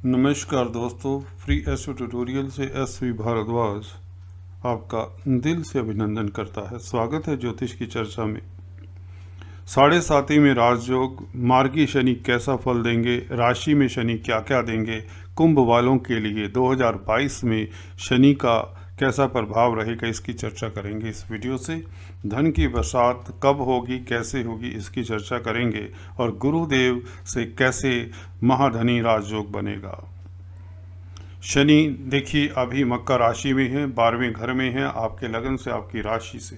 नमस्कार दोस्तों, free astro tutorial से एसवी भारद्वाज आपका दिल से अभिनंदन करता है। स्वागत है ज्योतिष की चर्चा में। 7.5 में राजयोग, मार्गी शनि कैसा फल देंगे, राशि में शनि क्या क्या देंगे, कुंभ वालों के लिए 2022 में शनि का कैसा प्रभाव रहेगा, इसकी चर्चा करेंगे इस वीडियो से। धन की बरसात कब होगी, कैसे होगी, इसकी चर्चा करेंगे। और गुरुदेव से कैसे महाधनी राजयोग बनेगा। शनि देखिए अभी मकर राशि में है, 12वें घर में है, आपके लगन से, आपकी राशि से।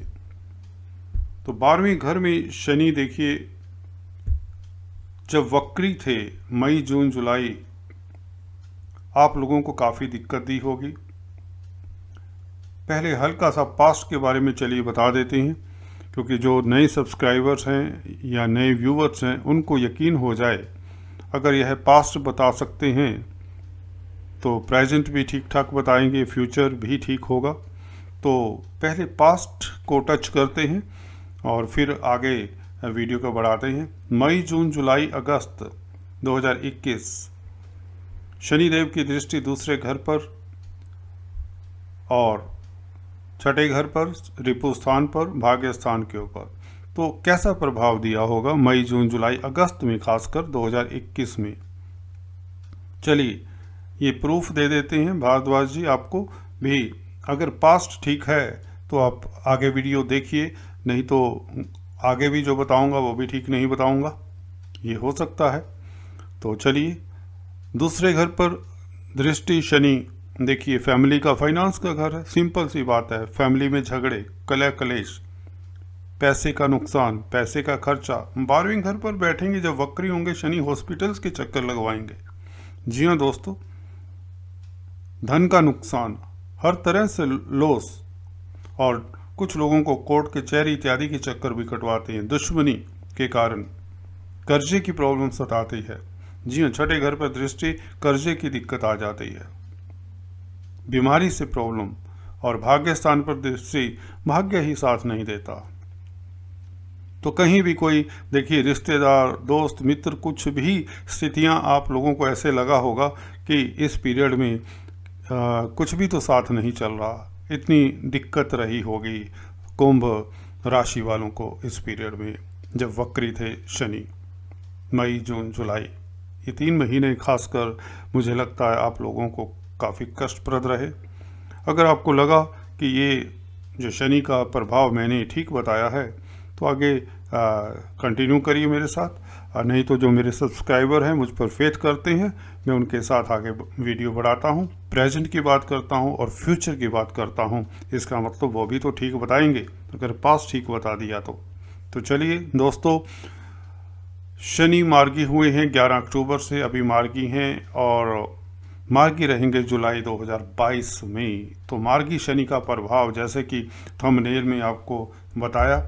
तो 12वें घर में शनि देखिए जब वक्री थे मई जून जुलाई, आप लोगों को काफ़ी दिक्कत दी होगी। पहले हल्का सा पास्ट के बारे में चलिए बता देते हैं, क्योंकि जो नए सब्सक्राइबर्स हैं या नए व्यूवर्स हैं उनको यकीन हो जाए। अगर यह पास्ट बता सकते हैं तो प्रेजेंट भी ठीक ठाक बताएंगे, फ्यूचर भी ठीक होगा। तो पहले पास्ट को टच करते हैं और फिर आगे वीडियो को बढ़ाते हैं। मई जून जुलाई अगस्त 2021 शनिदेव की दृष्टि दूसरे घर पर और छठे घर पर, रिपु स्थान पर, भाग्य स्थान के ऊपर। तो कैसा प्रभाव दिया होगा मई जून जुलाई अगस्त में, खासकर 2021 में। चलिए ये प्रूफ दे देते हैं भारद्वाज जी आपको भी। अगर पास्ट ठीक है तो आप आगे वीडियो देखिए, नहीं तो आगे भी जो बताऊंगा वो भी ठीक नहीं बताऊंगा, ये हो सकता है। तो चलिए, दूसरे घर पर दृष्टि शनि देखिए फैमिली का, फाइनेंस का घर है। सिंपल सी बात है, फैमिली में झगड़े, कलह कलेश, पैसे का नुकसान, पैसे का खर्चा। 12वें घर पर बैठेंगे जब वक्री होंगे शनि, हॉस्पिटल्स के चक्कर लगवाएंगे। जी हाँ दोस्तों, धन का नुकसान, हर तरह से लॉस, और कुछ लोगों को कोर्ट कचहरी इत्यादि के चक्कर भी कटवाते हैं। दुश्मनी के कारण कर्जे की प्रॉब्लम सताती है। जी हाँ, छठे घर पर दृष्टि, कर्जे की दिक्कत आ जाती है, बीमारी से प्रॉब्लम, और भाग्य स्थान पर दृष्टि, भाग्य ही साथ नहीं देता। तो कहीं भी कोई देखिए रिश्तेदार, दोस्त, मित्र, कुछ भी स्थितियां आप लोगों को ऐसे लगा होगा कि इस पीरियड में कुछ भी तो साथ नहीं चल रहा, इतनी दिक्कत रही होगी कुंभ राशि वालों को इस पीरियड में जब वक्री थे शनि। मई जून जुलाई ये 3 महीने खासकर मुझे लगता है आप लोगों को काफ़ी कष्टप्रद रहे। अगर आपको लगा कि ये जो शनि का प्रभाव मैंने ठीक बताया है तो आगे कंटिन्यू करिए मेरे साथ, नहीं तो जो मेरे सब्सक्राइबर हैं मुझ पर फेथ करते हैं, मैं उनके साथ आगे वीडियो बढ़ाता हूँ, प्रेजेंट की बात करता हूँ और फ्यूचर की बात करता हूँ। इसका मतलब वो भी तो ठीक बताएंगे अगर पास्ट ठीक बता दिया तो चलिए दोस्तों, शनि मार्गी हुए हैं 11 अक्टूबर से, अभी मार्गी हैं और मार्गी रहेंगे जुलाई 2022 में। तो मार्गी शनि का प्रभाव जैसे कि थंबनेल में आपको बताया,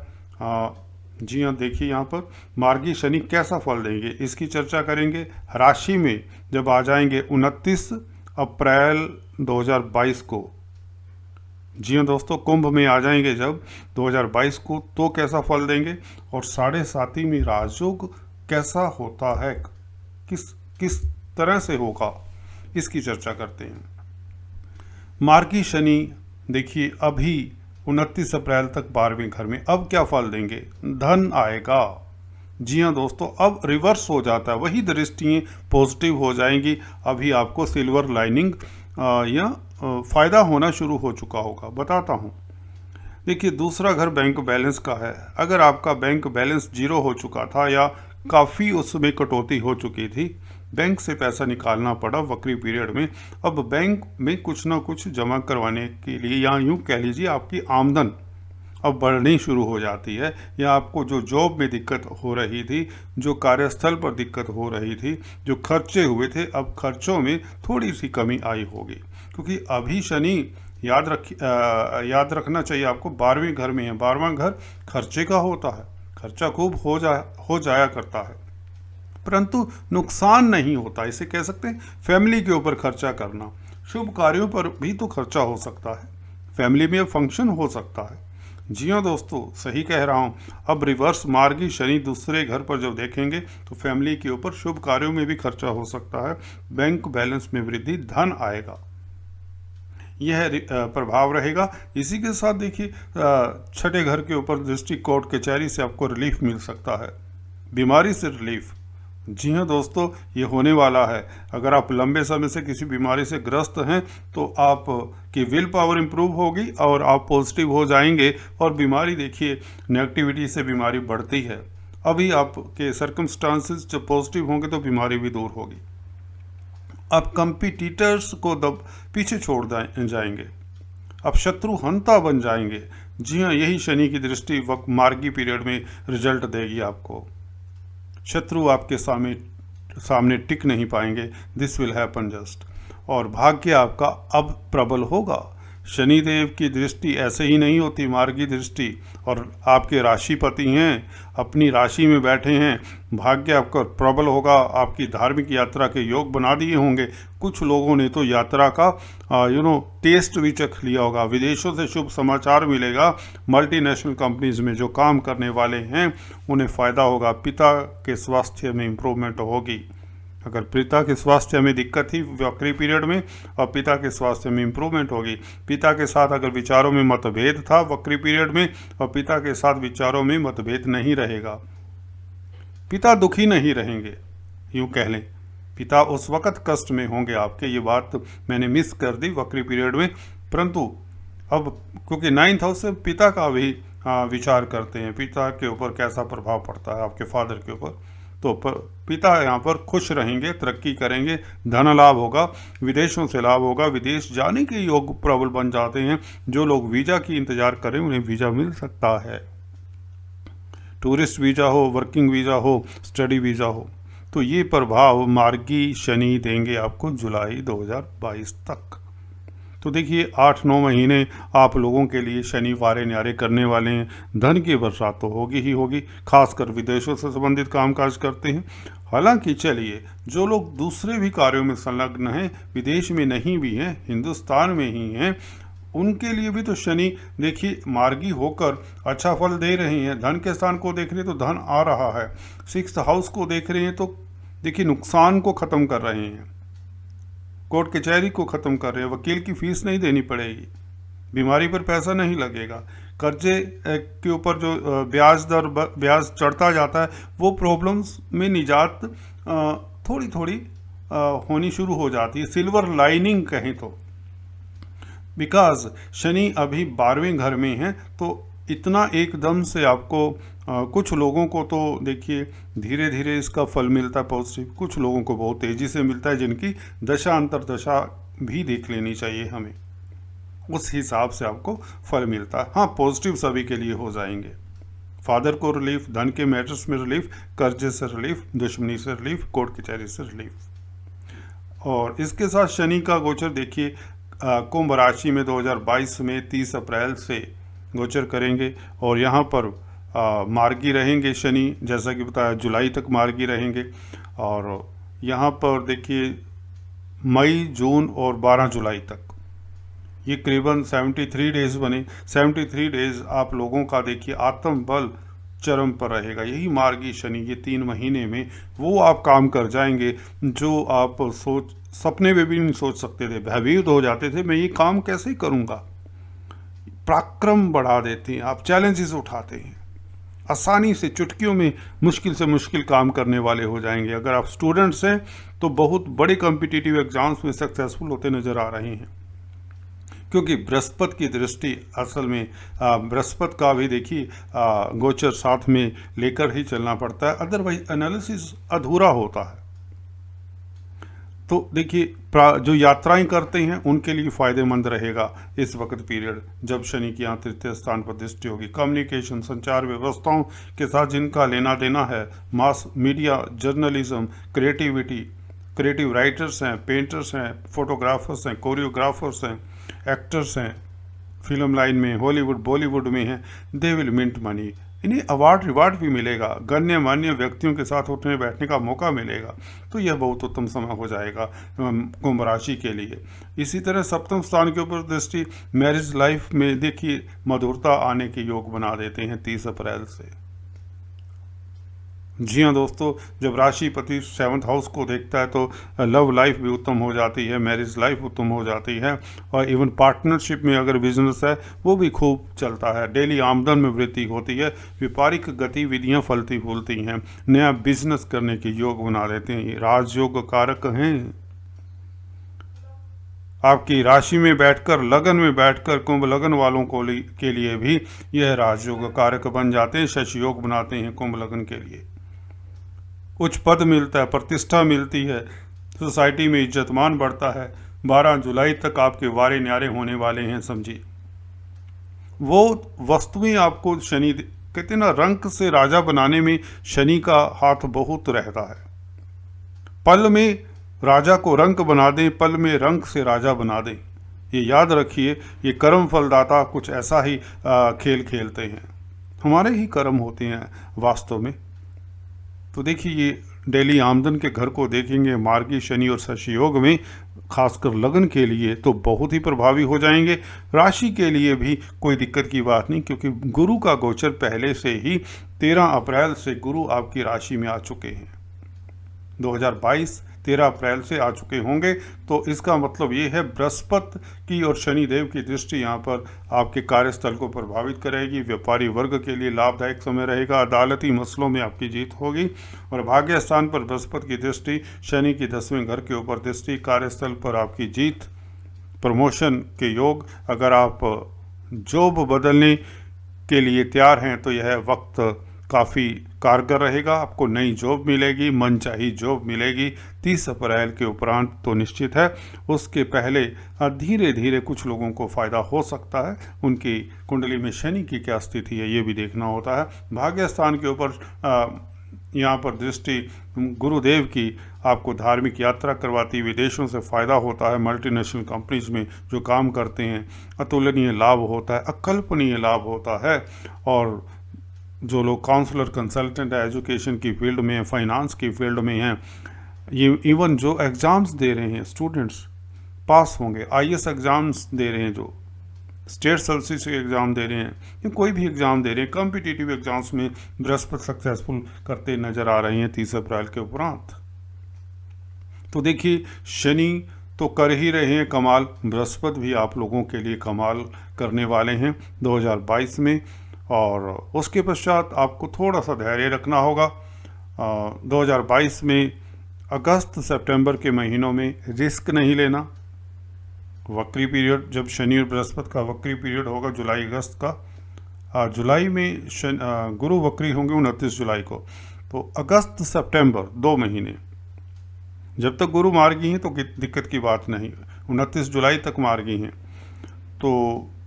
जी हाँ देखिए यहाँ पर मार्गी शनि कैसा फल देंगे इसकी चर्चा करेंगे। राशि में जब आ जाएंगे 29 अप्रैल 2022 को, जी हाँ दोस्तों, कुंभ में आ जाएंगे जब 2022 को, तो कैसा फल देंगे। और 7.5 में राजयोग कैसा होता है, किस तरह से होगा, इसकी चर्चा करते हैं। मार्गी शनि देखिए अभी 29 अप्रैल तक 12वें घर में, अब क्या फल देंगे, धन आएगा। जी हाँ दोस्तों, अब रिवर्स हो जाता है, वही दृष्टियाँ पॉजिटिव हो जाएंगी। अभी आपको सिल्वर लाइनिंग या फायदा होना शुरू हो चुका होगा, बताता हूँ। देखिए दूसरा घर बैंक बैलेंस का है। अगर आपका बैंक बैलेंस 0 हो चुका था या काफ़ी उसमें कटौती हो चुकी थी, बैंक से पैसा निकालना पड़ा वक्री पीरियड में, अब बैंक में कुछ ना कुछ जमा करवाने के लिए, या यूँ कह लीजिए आपकी आमदन अब बढ़नी शुरू हो जाती है, या आपको जो जॉब में दिक्कत हो रही थी, जो कार्यस्थल पर दिक्कत हो रही थी, जो खर्चे हुए थे, अब खर्चों में थोड़ी सी कमी आई होगी। क्योंकि अभी शनि याद रखना चाहिए आपको 12वें घर में है। 12वां घर खर्चे का होता है, खर्चा खूब हो जाया करता है, परंतु नुकसान नहीं होता। इसे कह सकते हैं फैमिली के ऊपर खर्चा करना, शुभ कार्यों पर भी तो खर्चा हो सकता है, फैमिली में फंक्शन हो सकता है, जी हाँ दोस्तों, सही कह रहा हूँ। अब रिवर्स मार्गी शनि दूसरे घर पर जब देखेंगे तो फैमिली के ऊपर शुभ कार्यों में भी खर्चा हो सकता है, बैंक बैलेंस में वृद्धि, धन आएगा, यह प्रभाव रहेगा। इसी के साथ देखिए छठे घर के ऊपर दृष्टि कोर्ट कचहरी से आपको रिलीफ मिल सकता है, बीमारी से रिलीफ। जी हाँ दोस्तों, ये होने वाला है। अगर आप लंबे समय से किसी बीमारी से ग्रस्त हैं तो आप की विल पावर इम्प्रूव होगी और आप पॉजिटिव हो जाएंगे। और बीमारी देखिए, नेगेटिविटी से बीमारी बढ़ती है। अभी आपके सर्कमस्टांसेस जब पॉजिटिव होंगे तो बीमारी भी दूर होगी। आप कंपिटिटर्स को दब पीछे छोड़ जाएंगे, आप शत्रु हंता बन जाएंगे। जी हाँ, यही शनि की दृष्टि वक्त मार्गी पीरियड में रिजल्ट देगी आपको। शत्रु आपके सामने टिक नहीं पाएंगे, दिस विल हैपन जस्ट। और भाग्य आपका अब प्रबल होगा। शनिदेव की दृष्टि ऐसे ही नहीं होती, मार्गी दृष्टि, और आपके राशिपति हैं, अपनी राशि में बैठे हैं। भाग्य आपका प्रबल होगा, आपकी धार्मिक यात्रा के योग बना दिए होंगे। कुछ लोगों ने तो यात्रा का टेस्ट भी चख लिया होगा। विदेशों से शुभ समाचार मिलेगा। मल्टीनेशनल कंपनीज में जो काम करने वाले हैं उन्हें फ़ायदा होगा। पिता के स्वास्थ्य में इम्प्रूवमेंट होगी। अगर पिता के स्वास्थ्य में दिक्कत थी वक्री पीरियड में, और पिता के स्वास्थ्य में इम्प्रूवमेंट होगी। पिता के साथ अगर विचारों में मतभेद था वक्री पीरियड में, और पिता के साथ विचारों में मतभेद नहीं रहेगा। पिता दुखी नहीं रहेंगे, यूँ कह लें। पिता उस वक़्त कष्ट में होंगे आपके, ये बात मैंने मिस कर दी वक्री पीरियड में। परंतु अब क्योंकि 9th हाउस से पिता का भी विचार करते हैं, पिता के ऊपर कैसा प्रभाव पड़ता है आपके फादर के ऊपर, तो पिता यहाँ पर खुश रहेंगे, तरक्की करेंगे, धन लाभ होगा, विदेशों से लाभ होगा। विदेश जाने के योग प्रबल बन जाते हैं। जो लोग वीज़ा की इंतज़ार करें उन्हें वीज़ा मिल सकता है। टूरिस्ट वीज़ा हो, वर्किंग वीज़ा हो, स्टडी वीज़ा हो। तो ये प्रभाव मार्गी शनि देंगे आपको जुलाई 2022 तक। तो देखिए 8-9 महीने आप लोगों के लिए शनि वारे न्यारे करने वाले हैं। धन की बरसात तो होगी ही होगी, खासकर विदेशों से संबंधित कामकाज करते हैं। हालांकि चलिए, जो लोग दूसरे भी कार्यों में संलग्न हैं, विदेश में नहीं भी हैं, हिंदुस्तान में ही हैं, उनके लिए भी तो शनि देखिए मार्गी होकर अच्छा फल दे रहे हैं। धन के स्थान को देख रहे हैं तो धन आ रहा है, 6th हाउस को देख रहे हैं तो देखिए नुकसान को ख़त्म कर रहे हैं, कोर्ट कचहरी को ख़त्म कर रहे हैं, वकील की फीस नहीं देनी पड़ेगी, बीमारी पर पैसा नहीं लगेगा, कर्जे के ऊपर जो ब्याज चढ़ता जाता है वो प्रॉब्लम्स में निजात थोड़ी थोड़ी होनी शुरू हो जाती है। सिल्वर लाइनिंग कहें तो, बिकॉज शनि अभी 12वें घर में है, तो इतना एकदम से आपको कुछ लोगों को तो देखिए धीरे धीरे इसका फल मिलता है पॉजिटिव, कुछ लोगों को बहुत तेज़ी से मिलता है, जिनकी दशा अंतरदशा भी देख लेनी चाहिए हमें, उस हिसाब से आपको फल मिलता है। हाँ, पॉजिटिव सभी के लिए हो जाएंगे। फादर को रिलीफ, धन के मैटर्स में रिलीफ, कर्जे से रिलीफ, दुश्मनी से रिलीफ, कोर्ट कचहरी से रिलीफ। और इसके साथ शनि का गोचर देखिए कुंभ राशि में 2022 में 30 अप्रैल से गोचर करेंगे, और यहाँ पर मार्गी रहेंगे शनि, जैसा कि बताया जुलाई तक मार्गी रहेंगे। और यहाँ पर देखिए मई, जून और 12 जुलाई तक, ये करीबन 73 डेज बने। 73 डेज आप लोगों का देखिए आत्मबल चरम पर रहेगा। यही मार्गी शनि ये 3 महीने में वो आप काम कर जाएंगे जो आप सपने में भी नहीं सोच सकते थे। भयभीत हो जाते थे, मैं ये काम कैसे करूँगा। पराक्रम बढ़ा देते हैं, आप चैलेंजेस उठाते हैं, आसानी से चुटकियों में मुश्किल से मुश्किल काम करने वाले हो जाएंगे। अगर आप स्टूडेंट्स हैं तो बहुत बड़े कॉम्पिटिटिव एग्जाम्स में सक्सेसफुल होते नज़र आ रहे हैं, क्योंकि बृहस्पति की दृष्टि असल में बृहस्पति का भी देखिए गोचर साथ में लेकर ही चलना पड़ता है, अदरवाइज एनालिसिस अधूरा होता है। तो देखिए जो यात्राएं करते हैं उनके लिए फ़ायदेमंद रहेगा इस वक्त पीरियड, जब शनि की यहाँ तृतीय स्थान पर दृष्टि होगी। कम्युनिकेशन, संचार व्यवस्थाओं के साथ जिनका लेना देना है, mass media, journalism, creativity, creative writers हैं, पेंटर्स हैं, फोटोग्राफर्स हैं, कोरियोग्राफर्स हैं, एक्टर्स हैं, फिल्म लाइन में, हॉलीवुड बॉलीवुड में हैं, दे विल मिंट मनी। इन्हें अवार्ड रिवार्ड भी मिलेगा, गण्यमान्य व्यक्तियों के साथ उठने बैठने का मौका मिलेगा। तो यह बहुत उत्तम समय हो जाएगा कुंभ राशि के लिए। इसी तरह सप्तम स्थान के ऊपर दृष्टि मैरिज लाइफ में देखिए मधुरता आने के योग बना देते हैं 30 अप्रैल से। जी हाँ दोस्तों, जब राशिपति 7th हाउस को देखता है तो लव लाइफ भी उत्तम हो जाती है, मैरिज लाइफ उत्तम हो जाती है, और इवन पार्टनरशिप में अगर बिजनेस है वो भी खूब चलता है। डेली आमदन में वृद्धि होती है, व्यापारिक गतिविधियाँ फलती फूलती हैं, नया बिजनेस करने के योग बना देते हैं। ये राजयोग कारक हैं। आपकी राशि में बैठकर, लगन में बैठकर कुंभ लगन वालों को के लिए भी यह राजयोग कारक बन जाते हैं, शशि योग बनाते हैं कुंभ लगन के लिए। उच्च पद मिलता है, प्रतिष्ठा मिलती है, सोसाइटी में इज्जतमान बढ़ता है। 12 जुलाई तक आपके वारे न्यारे होने वाले हैं, समझिए। वो वस्तुएं आपको शनि कहते हैं ना, रंक से राजा बनाने में शनि का हाथ बहुत रहता है। पल में राजा को रंक बना दें, पल में रंक से राजा बना दें। ये याद रखिए, ये कर्म फलदाता कुछ ऐसा ही खेल खेलते हैं। हमारे ही कर्म होते हैं वास्तव में। तो देखिए, ये डेली आमदन के घर को देखेंगे मार्गी शनि और शशि योग में, खासकर लगन के लिए तो बहुत ही प्रभावी हो जाएंगे। राशि के लिए भी कोई दिक्कत की बात नहीं, क्योंकि गुरु का गोचर पहले से ही 13 अप्रैल से गुरु आपकी राशि में आ चुके हैं। 2022 13 अप्रैल से आ चुके होंगे। तो इसका मतलब ये है बृहस्पति की और शनिदेव की दृष्टि यहाँ पर आपके कार्यस्थल को प्रभावित करेगी। व्यापारी वर्ग के लिए लाभदायक समय रहेगा। अदालती मसलों में आपकी जीत होगी। और भाग्य स्थान पर बृहस्पति की दृष्टि, शनि की 10वें घर के ऊपर दृष्टि, कार्यस्थल पर आपकी जीत, प्रमोशन के योग। अगर आप जॉब बदलने के लिए तैयार हैं तो यह वक्त काफ़ी कारगर रहेगा। आपको नई जॉब मिलेगी, मनचाही जॉब मिलेगी 30 अप्रैल के उपरांत तो निश्चित है। उसके पहले धीरे धीरे कुछ लोगों को फ़ायदा हो सकता है। उनकी कुंडली में शनि की क्या स्थिति है ये भी देखना होता है। भाग्य स्थान के ऊपर यहाँ पर दृष्टि गुरुदेव की आपको धार्मिक यात्रा करवाती, विदेशों से फ़ायदा होता है। मल्टीनेशनल कंपनीज में जो काम करते हैं अतुलनीय लाभ होता है, अकल्पनीय लाभ होता है। और जो लोग काउंसलर, कंसल्टेंट है, एजुकेशन की फील्ड में, फाइनेंस की फील्ड में हैं, ये इवन जो एग्ज़ाम्स दे रहे हैं स्टूडेंट्स पास होंगे। IAS एग्ज़ाम्स दे रहे हैं, जो स्टेट सर्विस के एग्ज़ाम दे रहे हैं या कोई भी एग्ज़ाम दे रहे हैं, कॉम्पिटिटिव एग्ज़ाम्स में बृहस्पति सक्सेसफुल करते नज़र आ रहे हैं 30 अप्रैल के उपरांत। तो देखिए, शनि तो कर ही रहे हैं कमाल, बृहस्पति भी आप लोगों के लिए कमाल करने वाले हैं 2022 में। और उसके पश्चात आपको थोड़ा सा धैर्य रखना होगा। 2022 में अगस्त सितंबर के महीनों में रिस्क नहीं लेना। वक्री पीरियड, जब शनि और बृहस्पति का वक्री पीरियड होगा जुलाई अगस्त का, जुलाई में गुरु वक्री होंगे 29 जुलाई को। तो अगस्त सितंबर 2 महीने जब तक गुरु मार्गी हैं तो दिक्कत की बात नहीं, 29 जुलाई तक मार्गी हैं। तो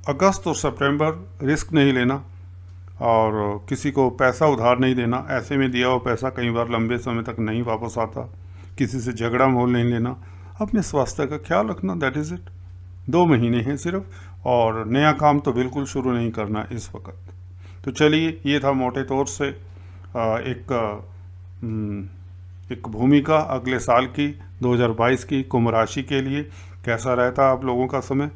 अगस्त और सितंबर रिस्क नहीं लेना और किसी को पैसा उधार नहीं देना। ऐसे में दिया हुआ पैसा कई बार लंबे समय तक नहीं वापस आता। किसी से झगड़ा मोल नहीं लेना। अपने स्वास्थ्य का ख्याल रखना, दैट इज़ इट। 2 महीने हैं सिर्फ, और नया काम तो बिल्कुल शुरू नहीं करना इस वक्त। तो चलिए, ये था मोटे तौर से एक भूमिका अगले साल की 2022 की कुंभ राशि के लिए। कैसा रहता आप लोगों का समय।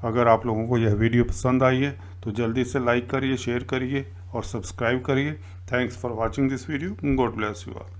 अगर आप लोगों को यह वीडियो पसंद आई है तो जल्दी से लाइक करिए, शेयर करिए और सब्सक्राइब करिए। Thanks for watching this video. God bless you all.